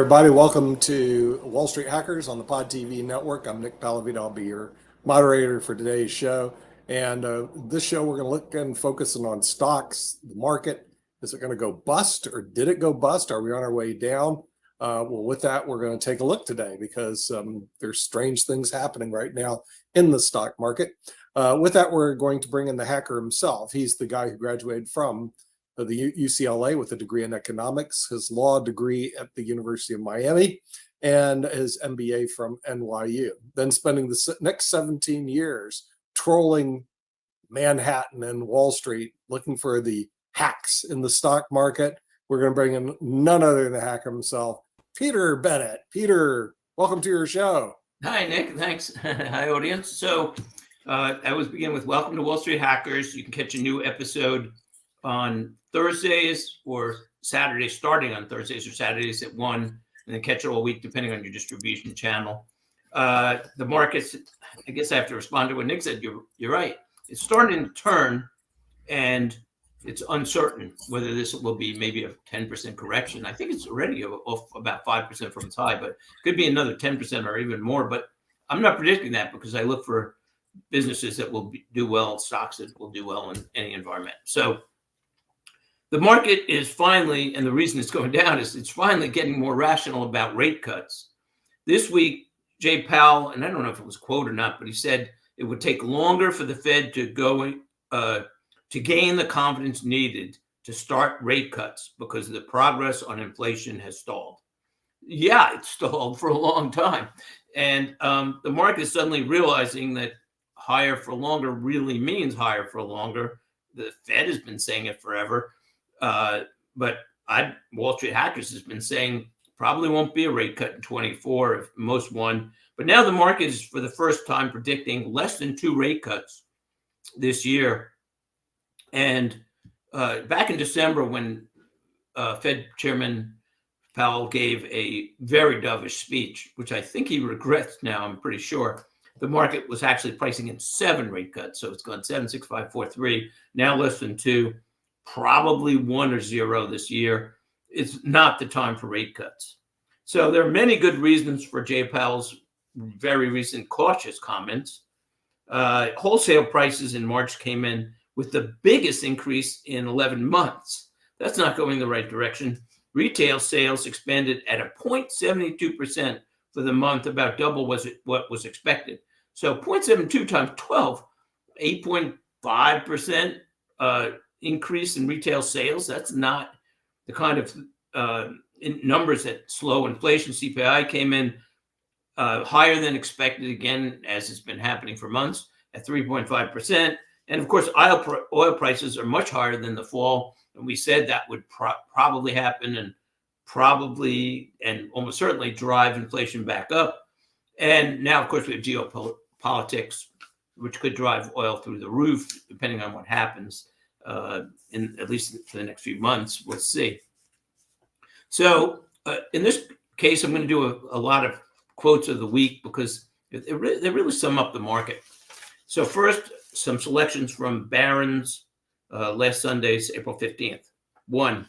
everybody. Welcome to Wall Street Hackers on the Pod TV network. I'm Nick Palavito. I'll be your moderator for today's show. And this show, we're going to look and focus on stocks, the market. Is it going to go bust, or did it go bust? Are we on our way down? Well, with that, we're going to take a look today because there's strange things happening right now in the stock market. With that, we're going to bring in the hacker himself. He's the guy who graduated from the UCLA with a degree in economics, his law degree at the University of Miami, and his MBA from NYU. Then spending the next 17 years trolling Manhattan and Wall Street, looking for the hacks in the stock market. We're going to bring in none other than the hacker himself, Peter Bennett. Peter, welcome to your show. Hi, Nick. Thanks. Hi, audience. So I always begin with welcome to Wall Street Hackers. You can catch a new episode on Thursdays or Saturdays, starting on Thursdays or Saturdays at 1, and then catch it all week depending on your distribution channel. The markets, I guess I have to respond to what Nick said. You're right. It's starting to turn, and it's uncertain whether this will be maybe a 10% correction. I think it's already off about 5% from its high, but it could be another 10% or even more. But I'm not predicting that because I look for businesses that will do well, stocks that will do well in any environment. So the market is finally, and the reason it's going down is it's finally getting more rational about rate cuts. This week, Jay Powell, and I don't know if it was a quote or not, but he said it would take longer for the Fed to go to gain the confidence needed to start rate cuts because the progress on inflation has stalled. Yeah, it's stalled for a long time. And the market is suddenly realizing that higher for longer really means higher for longer. The Fed has been saying it forever. But Wall Street Hackers has been saying probably won't be a rate cut in 24, if most one. But now the market is for the first time predicting less than 2 rate cuts this year. And back in December, when Fed Chairman Powell gave a very dovish speech, which I think he regrets now, I'm pretty sure, the market was actually pricing in 7 rate cuts. So it's gone 7, 6, 5, 4, 3, now less than 2. Probably 1 or 0 this year. It's not the time for rate cuts. So there are many good reasons for Jay Powell's very recent cautious comments. Wholesale prices in March came in with the biggest increase in 11 months. That's not going the right direction. Retail sales expanded at a 0.72% for the month, about double what was expected. So 0.72 times 12, 8.5%. Increase in retail sales. That's not the kind of numbers that slow inflation. CPI came in higher than expected, again, as it's been happening for months, at 3.5%. And of course, oil prices are much higher than the fall. And we said that would probably happen and almost certainly drive inflation back up. And now, of course, we have geopolitics, which could drive oil through the roof, depending on what happens. In at least for the next few months, we'll see. So in this case, I'm going to do a lot of quotes of the week because they really sum up the market. So first, some selections from Barron's last Sunday's April 15th. 1,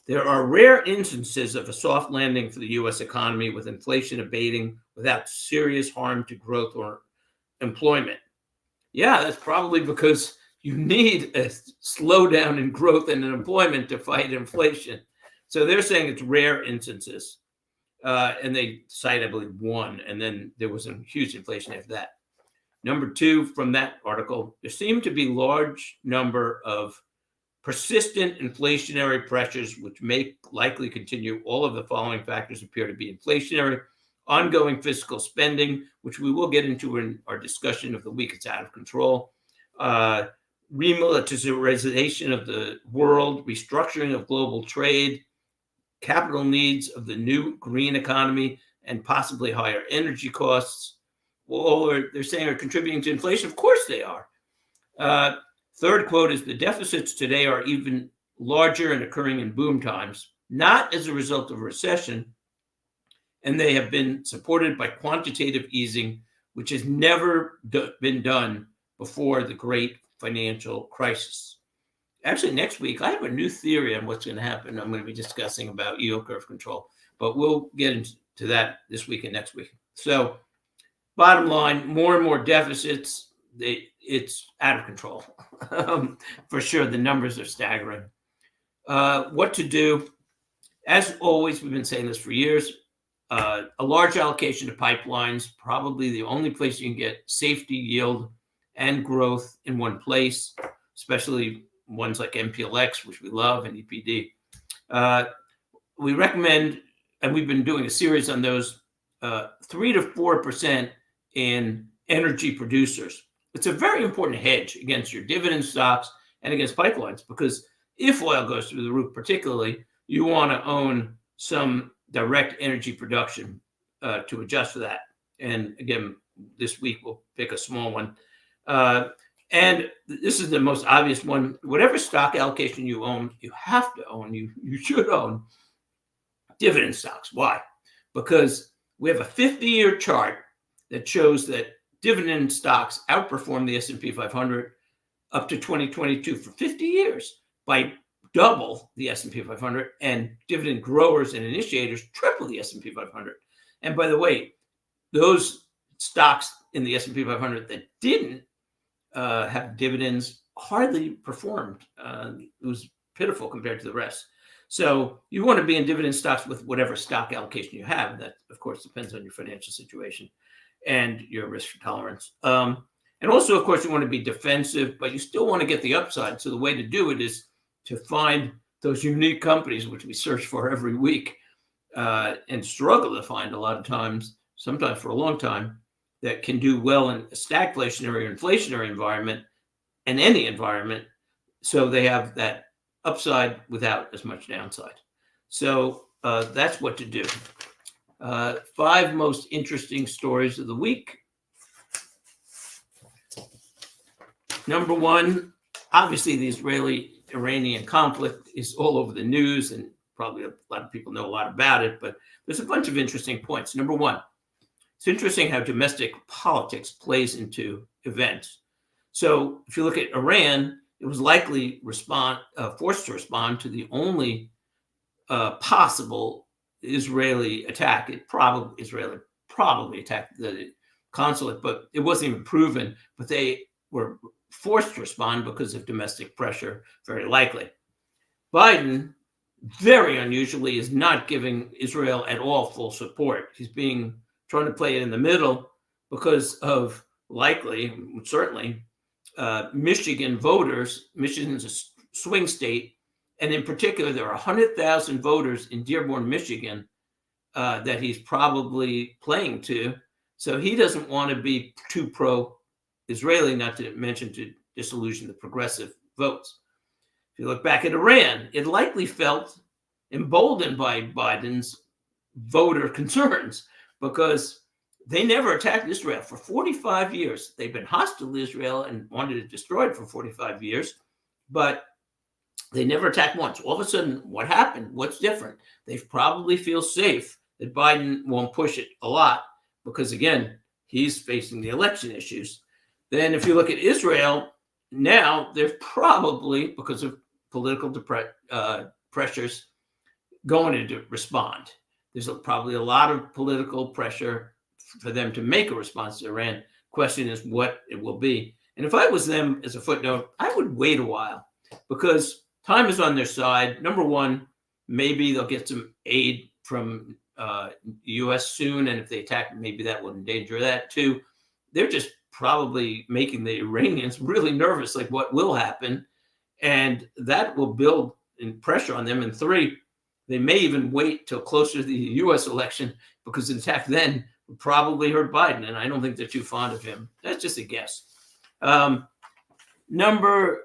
there are rare instances of a soft landing for the U.S. economy with inflation abating without serious harm to growth or employment. Yeah, that's probably because you need a slowdown in growth and in employment to fight inflation. So they're saying it's rare instances. And they cite, I believe, 1. And then there was a huge inflation after that. Number 2, from that article, there seem to be large number of persistent inflationary pressures, which may likely continue. All of the following factors appear to be inflationary. Ongoing fiscal spending, which we will get into in our discussion of the week. It's out of control. Remilitarization of the world, restructuring of global trade, capital needs of the new green economy, and possibly higher energy costs. Well, they're saying are contributing to inflation. Of course they are. Third quote is the deficits today are even larger and occurring in boom times, not as a result of recession, and they have been supported by quantitative easing, which has never been done before the great financial crisis. Actually, next week, I have a new theory on what's going to happen. I'm going to be discussing about yield curve control. but we'll get into that this week and next week. So bottom line, more and more deficits. It's out of control. For sure, the numbers are staggering. What to do? As always, we've been saying this for years. A large allocation to pipelines, probably the only place you can get safety, yield, and growth in one place, especially ones like MPLX, which we love, and EPD. We recommend, and we've been doing a series on those, 3 to 4% in energy producers. It's a very important hedge against your dividend stocks and against pipelines, because if oil goes through the roof, particularly, you want to own some direct energy production to adjust for that. And again, this week we'll pick a small one. And this is the most obvious one. Whatever stock allocation you own, you have to own, you should own dividend stocks. Why? Because we have a 50-year chart that shows that dividend stocks outperform the S&P 500 up to 2022 for 50 years by double the S&P 500, and dividend growers and initiators triple the S&P 500. And by the way, those stocks in the S&P 500 that didn't have dividends hardly performed. It was pitiful compared to the rest. So you want to be in dividend stocks with whatever stock allocation you have. That, of course, depends on your financial situation and your risk tolerance. And also, of course, you want to be defensive, but you still want to get the upside. So the way to do it is to find those unique companies, which we search for every week and struggle to find a lot of times, sometimes for a long time, that can do well in a stagflationary or inflationary environment and any environment. So they have that upside without as much downside. So that's what to do. 5 most interesting stories of the week. Number 1, obviously the Israeli-Iranian conflict is all over the news, and probably a lot of people know a lot about it, but there's a bunch of interesting points. Number 1, it's interesting how domestic politics plays into events. So if you look at Iran, it was likely forced to respond to the only possible Israeli attack. Israel probably attacked the consulate, but it wasn't even proven. But they were forced to respond because of domestic pressure, very likely. Biden, very unusually, is not giving Israel at all full support. He's trying to play it in the middle because of certainly, Michigan voters. Michigan's a swing state, and in particular, there are 100,000 voters in Dearborn, Michigan, that he's probably playing to. So he doesn't want to be too pro-Israeli, not to mention to disillusion the progressive votes. If you look back at Iran, it likely felt emboldened by Biden's voter concerns because they never attacked Israel for 45 years. They've been hostile to Israel and wanted to destroy it for 45 years, but they never attacked once. All of a sudden, what happened? What's different? They probably feel safe that Biden won't push it a lot because, again, he's facing the election issues. Then if you look at Israel, now they're probably, because of political pressures, going to respond. There's probably a lot of political pressure for them to make a response to Iran. Question is what it will be. And if I was them, as a footnote, I would wait a while because time is on their side. Number 1, maybe they'll get some aid from the U.S. soon, and if they attack, maybe that will endanger that too. They're just probably making the Iranians really nervous, like what will happen, and that will build in pressure on them. And 3, they may even wait till closer to the U.S. election because an attack then would probably hurt Biden, and I don't think they're too fond of him. That's just a guess. Number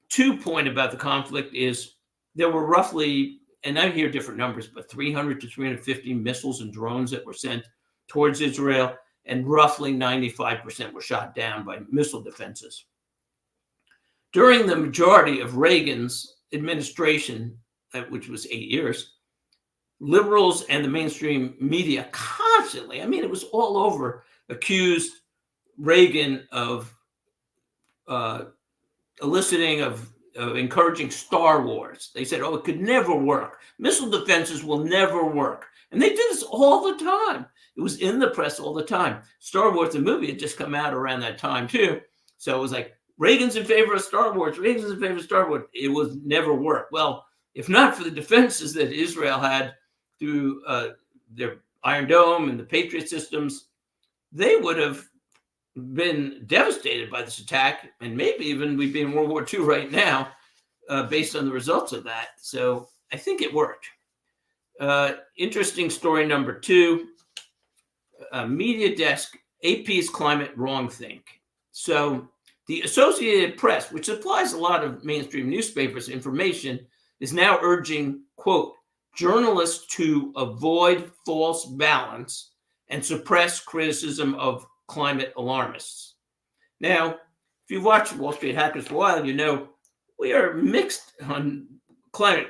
2 point about the conflict is there were roughly, and I hear different numbers, but 300 to 350 missiles and drones that were sent towards Israel, and roughly 95% were shot down by missile defenses. During the majority of Reagan's administration, which was 8 years, liberals and the mainstream media constantly, I mean, it was all over, accused Reagan of eliciting of encouraging Star Wars. They said, oh, it could never work. Missile defenses will never work. And they did this all the time. It was in the press all the time. Star Wars, the movie, had just come out around that time too. So it was like, Reagan's in favor of Star Wars. Reagan's in favor of Star Wars. It was never work. Well, if not for the defenses that Israel had through their Iron Dome and the Patriot systems, they would have been devastated by this attack, and maybe even we'd be in World War II right now, based on the results of that. So I think it worked. Interesting story number 2, Media Desk, AP's climate wrongthink. So the Associated Press, which supplies a lot of mainstream newspapers information, is now urging, quote, journalists to avoid false balance and suppress criticism of climate alarmists. Now, if you've watched Wall Street Hackers for a while, you know we are mixed on climate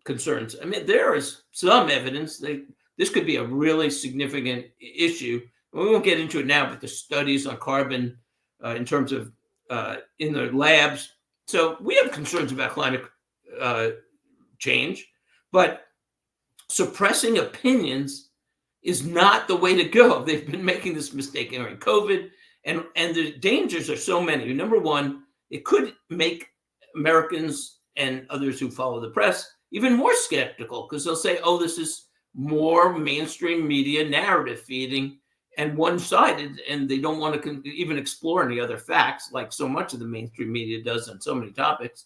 concerns. I mean, there is some evidence that this could be a really significant issue. We won't get into it now, but the studies on carbon in terms of in the labs. So we have concerns about climate change, but suppressing opinions is not the way to go. They've been making this mistake during COVID, and the dangers are so many. Number one, it could make Americans and others who follow the press even more skeptical, because they'll say, oh, this is more mainstream media narrative feeding and one-sided, and they don't want to even explore any other facts, like so much of the mainstream media does on so many topics.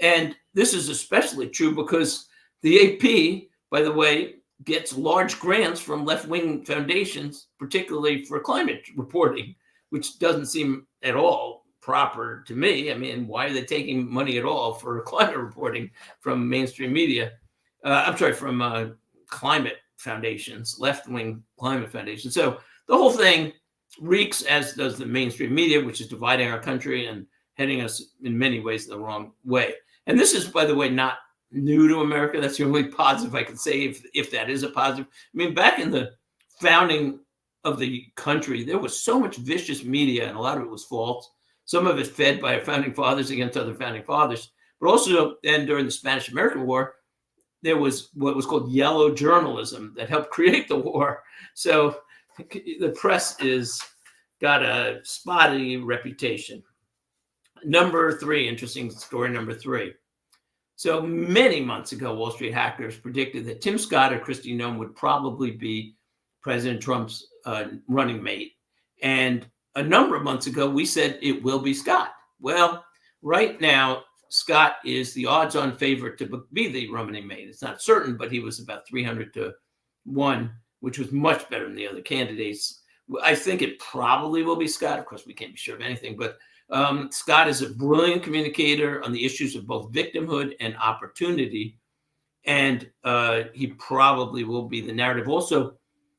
And this is especially true because the AP, by the way, gets large grants from left-wing foundations, particularly for climate reporting, which doesn't seem at all proper to me. I mean, why are they taking money at all for climate reporting from mainstream media? From climate foundations, left-wing climate foundations. So the whole thing reeks, as does the mainstream media, which is dividing our country and heading us in many ways the wrong way. And this is, by the way, not new to America. That's the only positive I can say, if that is a positive. I mean, back in the founding of the country, there was so much vicious media, and a lot of it was false. Some of it fed by our founding fathers against other founding fathers. But also then during the Spanish-American War, there was what was called yellow journalism that helped create the war. So the press is got a spotty reputation. Number 3, interesting story number 3. So many months ago, Wall Street Hackers predicted that Tim Scott or Kristi Noem would probably be President Trump's running mate. And a number of months ago, we said it will be Scott. Well, right now, Scott is the odds-on favorite to be the running mate. It's not certain, but he was about 300 to 1, which was much better than the other candidates. I think it probably will be Scott. Of course, we can't be sure of anything, but Scott is a brilliant communicator on the issues of both victimhood and opportunity, and he probably will be the narrative. Also,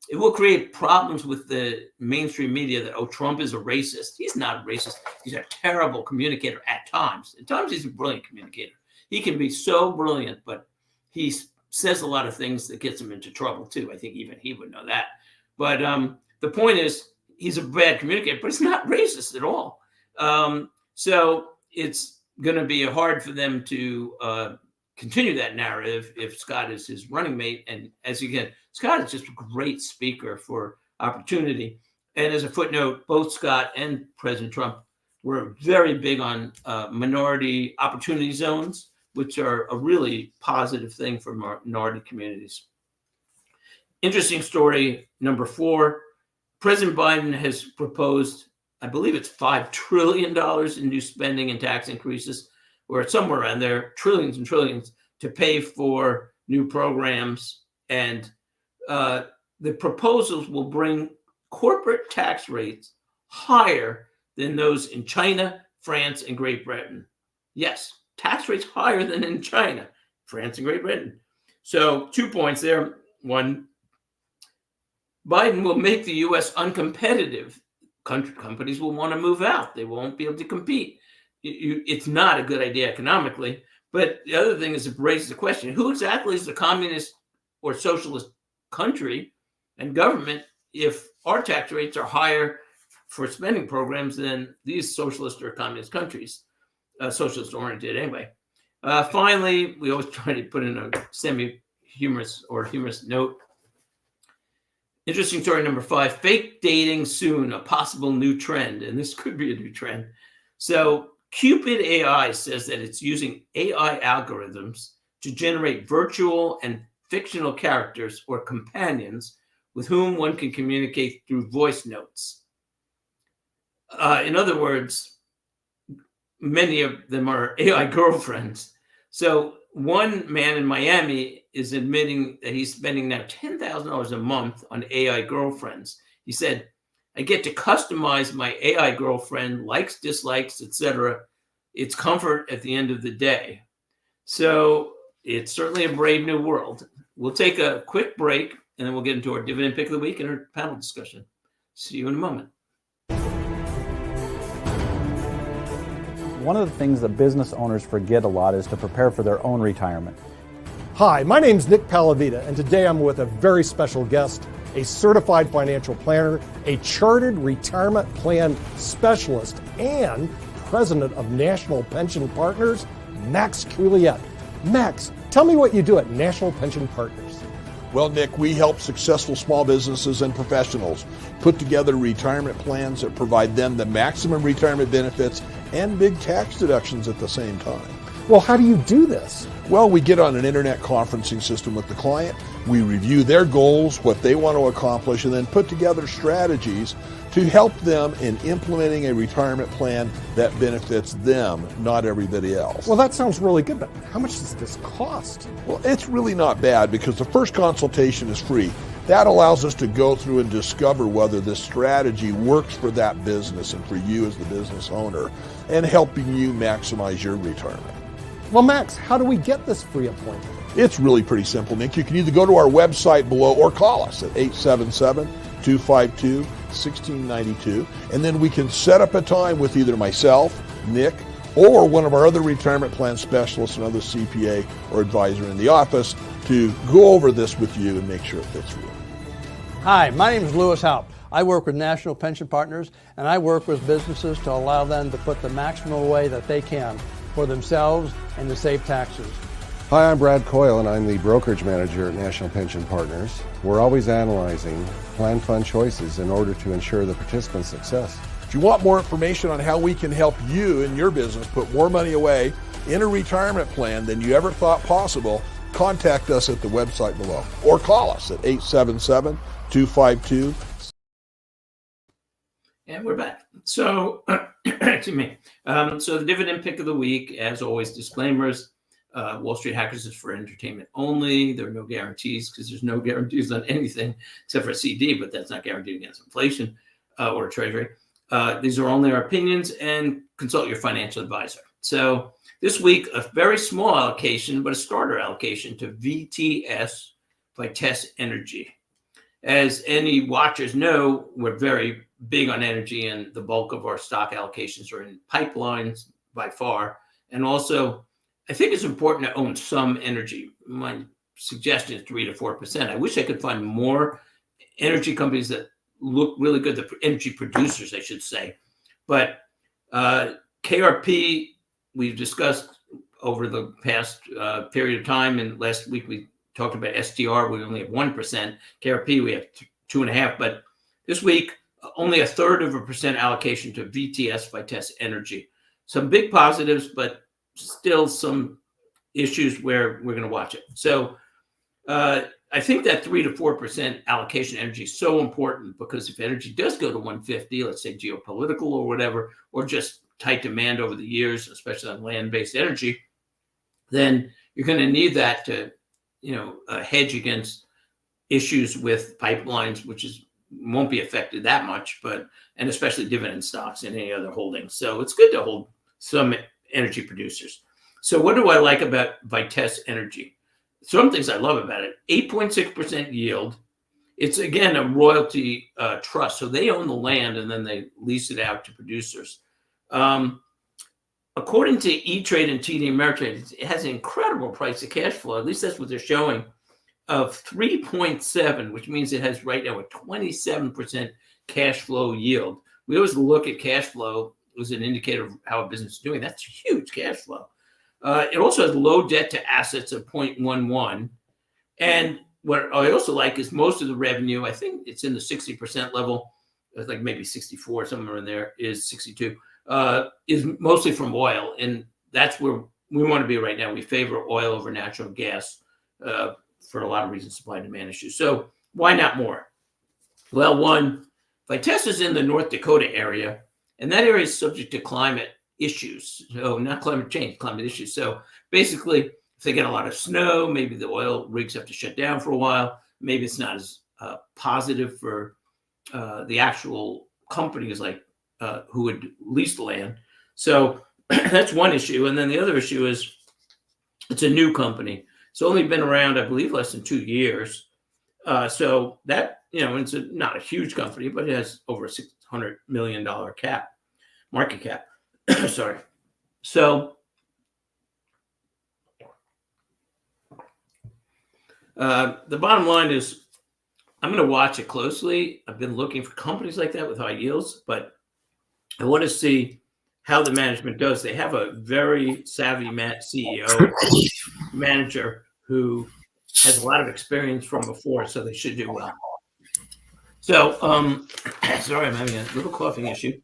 it will create problems with the mainstream media that, oh, Trump is a racist. He's not a racist. He's a terrible communicator at times. At times, he's a brilliant communicator. He can be so brilliant, but he says a lot of things that gets him into trouble, too. I think even he would know that. But the point is, he's a bad communicator, but he's not racist at all. So it's going to be hard for them to continue that narrative if Scott is his running mate. And as you get, Scott is just a great speaker for opportunity. And as a footnote, both Scott and President Trump were very big on minority opportunity zones, which are a really positive thing for minority communities. Interesting story number 4. President Biden has proposed, I believe it's $5 trillion in new spending and tax increases, or it's somewhere around there, trillions and trillions, to pay for new programs. And the proposals will bring corporate tax rates higher than those in China, France, and Great Britain. Yes, tax rates higher than in China, France, and Great Britain. So 2 points there. 1, Biden will make the U.S. uncompetitive. Companies will want to move out. They won't be able to compete. It's not a good idea economically. But the other thing is, it raises the question, who exactly is the communist or socialist country and government if our tax rates are higher for spending programs than these socialist or communist countries? socialist oriented anyway. Finally, we always try to put in a semi-humorous or humorous note. Interesting story number 5, fake dating soon, a possible new trend. And this could be a new trend. So Cupid AI says that it's using AI algorithms to generate virtual and fictional characters or companions with whom one can communicate through voice notes. In other words, many of them are AI girlfriends. So one man in Miami is admitting that he's spending now $10,000 a month on AI girlfriends. He said, I get to customize my AI girlfriend, likes, dislikes, etc. It's comfort at the end of the day. So it's certainly a brave new world. We'll take a quick break, and then we'll get into our dividend pick of the week and our panel discussion. See you in a moment. One of the things that business owners forget a lot is to prepare for their own retirement. Hi, my name's Nick Palavita, and today I'm with a very special guest, a certified financial planner, a chartered retirement plan specialist, and president of National Pension Partners, Max Couliet. Max, tell me what you do at National Pension Partners. Well, Nick, we help successful small businesses and professionals put together retirement plans that provide them the maximum retirement benefits and big tax deductions at the same time. Well, how do you do this? Well, we get on an internet conferencing system with the client. We review their goals, what they want to accomplish, and then put together strategies to help them in implementing a retirement plan that benefits them, not everybody else. Well, that sounds really good, but how much does this cost? Well, it's really not bad because the first consultation is free. That allows us to go through and discover whether this strategy works for that business and for you as the business owner and helping you maximize your retirement. Well, Max, how do we get this free appointment? It's really pretty simple, Nick. You can either go to our website below or call us at 877-252-1692, and then we can set up a time with either myself, Nick, or one of our other retirement plan specialists, another CPA or advisor in the office to go over this with you and make sure it fits for you. Hi, my name is Lewis Haupt. I work with National Pension Partners, and I work with businesses to allow them to put the maximum away that they can for themselves and to save taxes. Hi, I'm Brad Coyle, and I'm the brokerage manager at National Pension Partners. We're always analyzing plan fund choices in order to ensure the participant's success. If you want more information on how we can help you and your business put more money away in a retirement plan than you ever thought possible, contact us at the website below or call us at 877-252. And we're back. So, excuse me. So the dividend pick of the week, as always, disclaimers. Wall Street Hackers is for entertainment only. There are no guarantees because there's no guarantees on anything except for a CD, but that's not guaranteed against inflation or treasury. These are only our opinions, and consult your financial advisor. So this week, a very small allocation, but a starter allocation to VTS, Vitesse Energy. As any watchers know, we're very big on energy, and the bulk of our stock allocations are in pipelines by far. And also, I think it's important to own some energy. My suggestion is 3 to 4%. I wish I could find more energy companies that look really good, the energy producers, I should say. But KRP, we've discussed over the past period of time, and last week we talked about STR, we only have 1%. KRP, we have 2.5%. But this week, only 1/3% allocation to VTS, Vitesse Energy. Some big positives, but still some issues where we're going to watch it. So I think that 3 to 4% allocation energy is so important because if energy does go to 150, let's say geopolitical or whatever, or just tight demand over the years, especially on land-based energy, then you're going to need that to, hedge against issues with pipelines, which won't be affected that much, and especially dividend stocks and any other holdings. So it's good to hold some energy producers. So what do I like about Vitesse Energy? Some things I love about it. 8.6% yield. It's, again, a royalty trust. So they own the land and then they lease it out to producers. According to E-Trade and TD Ameritrade, it has an incredible price to cash flow. At least that's what they're showing, of 3.7, which means it has right now a 27% cash flow yield. We always look at cash flow is an indicator of how a business is doing. That's huge cash flow. It also has low debt to assets of 0.11. And what I also like is most of the revenue, I think it's in the 60% level, it's like maybe 64, somewhere in there, is 62, is mostly from oil. And that's where we want to be right now. We favor oil over natural gas for a lot of reasons, supply and demand issues. So why not more? Well, one, Vitesse is in the North Dakota area, and that area is subject to climate issues. So not climate change, climate issues. So basically, if they get a lot of snow, maybe the oil rigs have to shut down for a while. Maybe it's not as positive for the actual companies like who would lease the land. So that's one issue. And then the other issue is it's a new company. It's only been around, I believe, less than 2 years. So that, it's not a huge company, but it has over a $600 million market cap. Sorry. So the bottom line is I'm going to watch it closely. I've been looking for companies like that with high yields, but I want to see how the management does. They have a very savvy CEO, manager who has a lot of experience from before, so they should do well. So, sorry, I'm having a little coughing issue.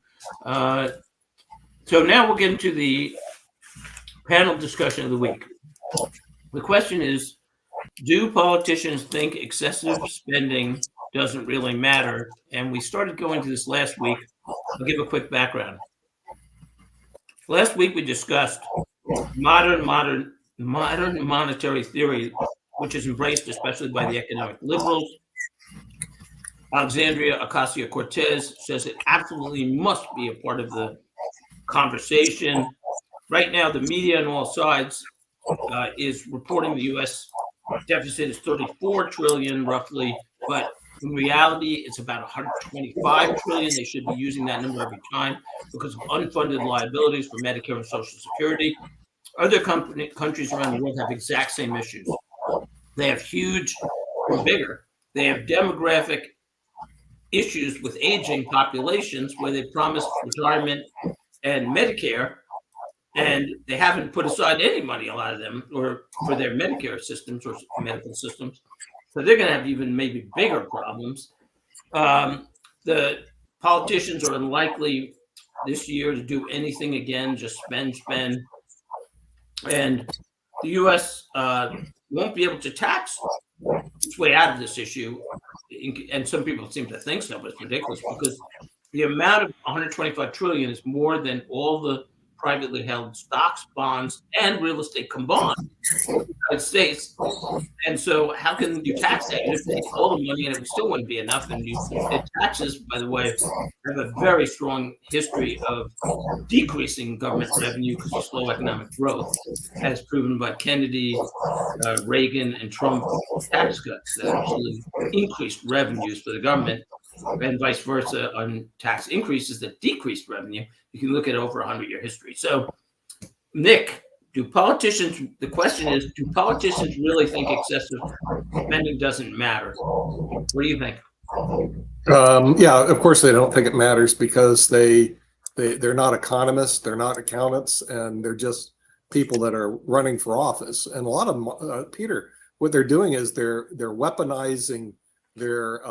So now we'll get into the panel discussion of the week. The question is, do politicians think excessive spending doesn't really matter? And we started going to this last week. I'll give a quick background. Last week we discussed modern monetary theory, which is embraced especially by the economic liberals. Alexandria Ocasio-Cortez says it absolutely must be a part of the conversation. Right now, the media on all sides is reporting the U.S. deficit is 34 trillion roughly, but in reality, it's about 125 trillion. They should be using that number every time because of unfunded liabilities for Medicare and Social Security. Other countries around the world have exact same issues. They have huge, or bigger, they have demographic issues with aging populations where they promised retirement and Medicare, and they haven't put aside any money, a lot of them, or for their Medicare systems or medical systems. So they're going to have even maybe bigger problems. The politicians are unlikely this year to do anything again, just spend. And the U.S. Won't be able to tax its way out of this issue. And some people seem to think so, but it's ridiculous because the amount of 125 trillion is more than all the privately held stocks, bonds, and real estate combined in the United States. And so how can you tax that? You take all the money and it still wouldn't be enough. And taxes, by the way, have a very strong history of decreasing government revenue because of slow economic growth, as proven by Kennedy, Reagan, and Trump tax cuts that actually increased revenues for the government, and vice versa on tax increases that decreased revenue. You can look at over 100-year history. So, Nick, the question is, do politicians really think excessive spending doesn't matter? What do you think? Yeah, of course they don't think it matters because they're not economists, they're not accountants, and they're just people that are running for office. And a lot of them, Peter, what they're doing is they're weaponizing their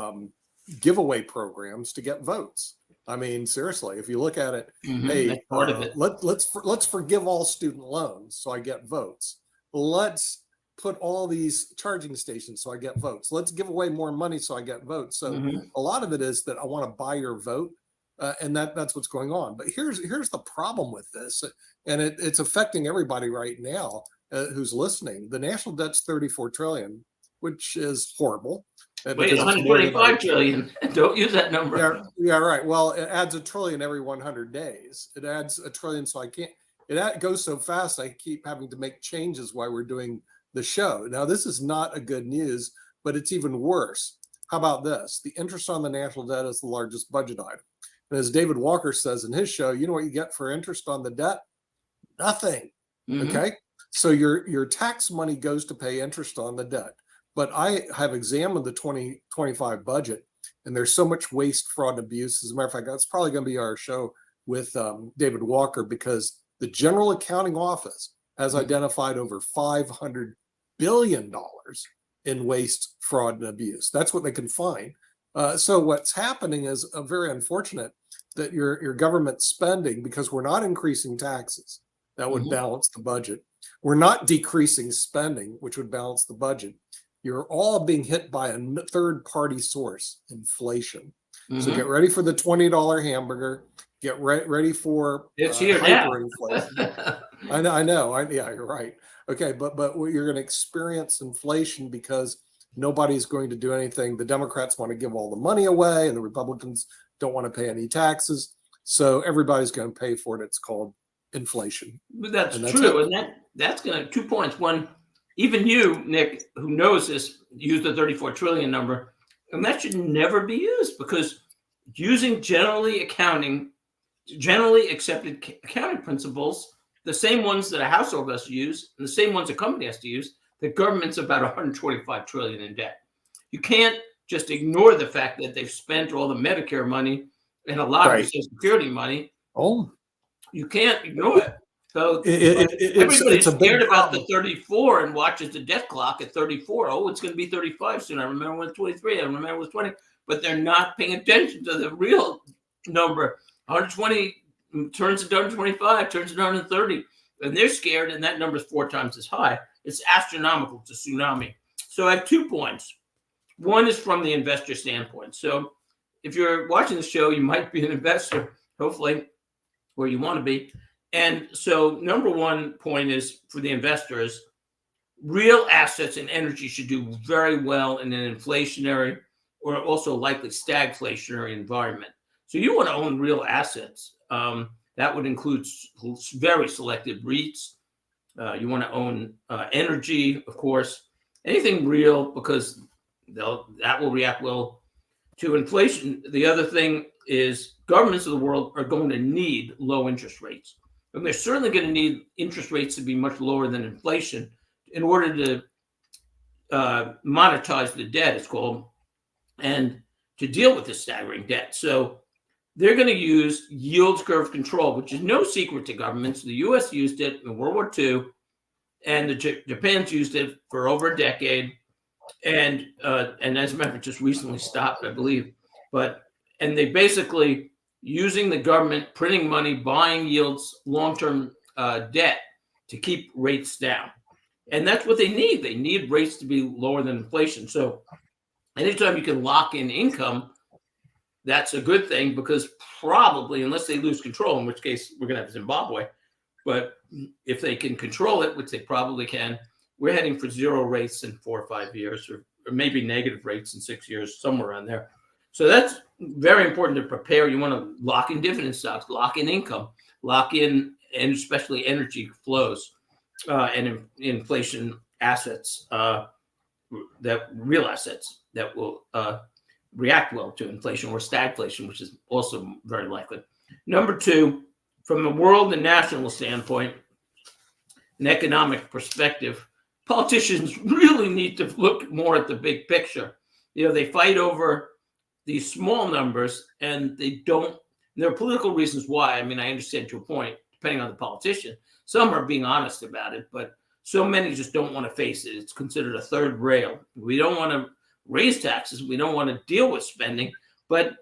giveaway programs to get votes. I mean, seriously, if you look at it, hey, part of it. Let's forgive all student loans so I get votes. Let's put all these charging stations so I get votes. Let's give away more money so I get votes. So a lot of it is that I want to buy your vote, and that's what's going on. But here's the problem with this, and it's affecting everybody right now who's listening. The national debt's 34 trillion, which is horrible. Wait, 125 trillion. Don't use that number. Yeah, right. Well, it adds $1 trillion every 100 days. It adds $1 trillion, so it goes so fast I keep having to make changes while we're doing the show. Now, this is not a good news, but it's even worse. How about this? The interest on the national debt is the largest budget item. And as David Walker says in his show, you know what you get for interest on the debt? Nothing. Okay? So your tax money goes to pay interest on the debt. But I have examined the 2025 budget, and there's so much waste, fraud, and abuse. As a matter of fact, that's probably going to be our show with David Walker, because the General Accounting Office has identified over $500 billion in waste, fraud, and abuse. That's what they can find. So what's happening is very unfortunate that your government spending, because we're not increasing taxes, that would balance the budget. We're not decreasing spending, which would balance the budget. You're all being hit by a third-party source, inflation. So get ready for the $20 hamburger. Get ready for it's here now. Hyperinflation. I know. Yeah, you're right. Okay, but you're going to experience inflation because nobody's going to do anything. The Democrats want to give all the money away, and the Republicans don't want to pay any taxes. So everybody's going to pay for it. It's called inflation. But that's true, and that's going to 2 points. One, even you, Nick, who knows this, use the 34 trillion number, and that should never be used, because using generally accepted accounting principles, the same ones that a household has to use, and the same ones a company has to use, the government's about 125 trillion in debt. You can't just ignore the fact that they've spent all the Medicare money and a lot of Social Security money. Oh, you can't ignore it. So it's a big scared about the 34 and watches the debt clock at 34. Oh, it's going to be 35 soon. I remember when it was 23. I remember it was 20. But they're not paying attention to the real number. 120 turns to 125, turns to 130. And they're scared, and that number is 4 times as high. It's astronomical. It's a tsunami. So I have 2 points. One is from the investor standpoint. So if you're watching the show, you might be an investor, hopefully, where you want to be. And so number 1 point is for the investors, real assets and energy should do very well in an inflationary or also likely stagflationary environment. So you want to own real assets. That would include very selective REITs. You want to own energy, of course, anything real, because that will react well to inflation. The other thing is governments of the world are going to need low interest rates. And they're certainly going to need interest rates to be much lower than inflation in order to monetize the debt, it's called, and to deal with this staggering debt. So they're going to use yield curve control, which is no secret to governments. The U.S. used it in World War II, and Japan's used it for over a decade. And as a matter of fact, just recently stopped, I believe. And they basically using the government printing money, buying yields, long-term debt to keep rates down. And that's what they need. They need rates to be lower than inflation. So anytime you can lock in income, that's a good thing, because probably, unless they lose control, in which case we're going to have Zimbabwe, but if they can control it, which they probably can, we're heading for 0 rates in 4 or 5 years, or maybe negative rates in 6 years, somewhere around there. So that's very important to prepare. You want to lock in dividend stocks, lock in income, lock in, and especially energy flows and inflation assets, that real assets that will react well to inflation or stagflation, which is also very likely. Number 2, from a world and national standpoint, an economic perspective, politicians really need to look more at the big picture. They fight over these small numbers, and they don't. There are political reasons why. I mean, I understand to a point, depending on the politician. Some are being honest about it, but so many just don't want to face it. It's considered a third rail. We don't want to raise taxes. We don't want to deal with spending. But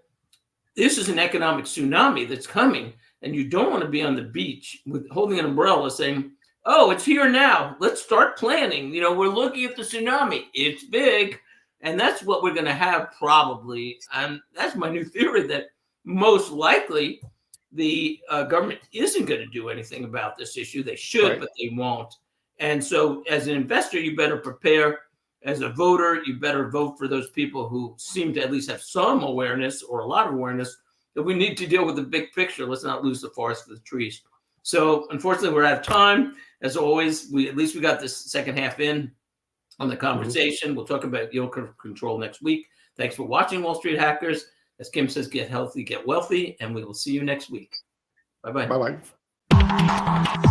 this is an economic tsunami that's coming, and you don't want to be on the beach with holding an umbrella saying, oh, it's here now. Let's start planning. We're looking at the tsunami. It's big. And that's what we're going to have probably. And that's my new theory, that most likely the government isn't going to do anything about this issue. They should, but they won't. And so as an investor, you better prepare. As a voter, you better vote for those people who seem to at least have some awareness, or a lot of awareness, that we need to deal with the big picture. Let's not lose the forest for the trees. So unfortunately, we're out of time. As always, we got this second half in on the conversation. We'll talk about yield curve control next week. Thanks for watching Wall Street Hackers. As Kim says, get healthy, get wealthy, and we will see you next week. Bye-bye. Bye-bye.